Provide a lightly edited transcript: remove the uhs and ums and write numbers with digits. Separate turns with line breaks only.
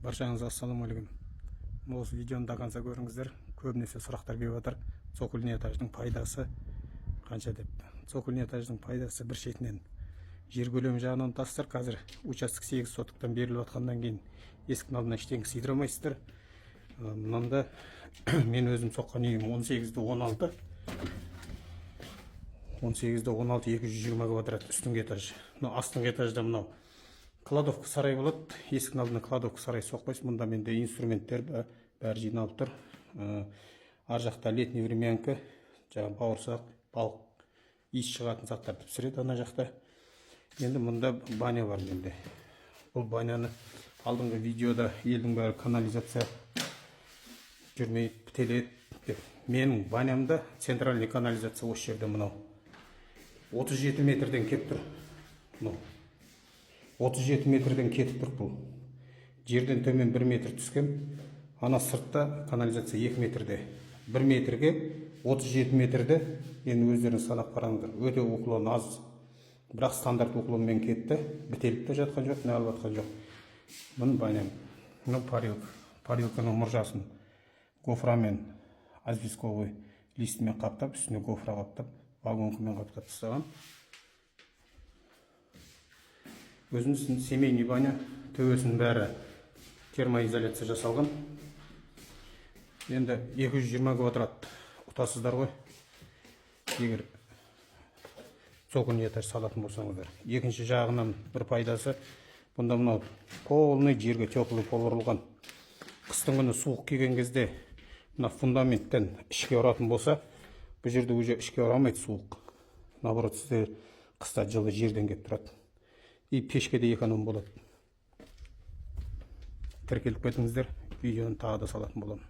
Баршаңызға ассалаумағалейкум. Осы видеоны да қанша көріңіздер. Көбінесе сұрақтар келіп жатыр. Цокольный этаждың пайдасы қанша деп. Цокольный этаждың пайдасы бір шетінен жер көлемі жағынан тастар. Қазір участок 8 сотықтан беріліп жатқаннан кейін есіктің алдына ештеңе сыйдыра алмайсыздар. Мынанда мен өзім соққан үйім 18-16. 18-16 220 квадрат үстіңгі этаж. Астыңғы этажда мынау кладовка сарай болады. Есіктің алдына кладовка сарай соқпайсыз. Мұнда менде инструменттер бәрі жиналып тұр. Ар жақта летний времянка, жаңағы бауырсақ, балық, иіс шығатын заттарды пісіреді ана жақта. Енді мұнда баня бар менде. Бұл баняны алдыңғы видеода елдің бәрі канализация жүрмей бітеледі деп. Менің банямда центральный канализация осы жерде мынау. 37 метрден кетіп тұр. Мынау 37 метрден кетіп тұр бұл. Жерден төмен 1 метр түскен. Ана сыртта канализация 2 метрде. 1 метрге 37 метрде. Енді өздерін санап қараңдар. Өте уклон аз. Бірақ стандарт уклонмен кетті. Бітеліп те жатқан жоқ, не алып жатқан жоқ. Мұны баням. Мұны парилка. Парилканың мұржасын гофрамен, асбестковый листімен қаптап, үстіне гофра қаптап, вагонкамен қаптап тастаған. Өзіміздің семейный баня, төбесінің бәрі термоизоляция жасалған. Енді 220 квадрат ұтасыздар ғой. Егер цокольный этаж салатын болсаңыздар. Екінші жағынан бір пайдасы, бұнда мынау полный жерге теплый пол ұрылған. Қыстың күні суық келген кезде мына фундаменттен ішке ұратын болса, бұл жерде уже ішке ұрамайды суық. Наоборот, сізде қыста жылы жерден келіп тұрады. И пешке де эконом болады. Тіркеліп кетіңіздер, видеоны тағы да салатын боламын.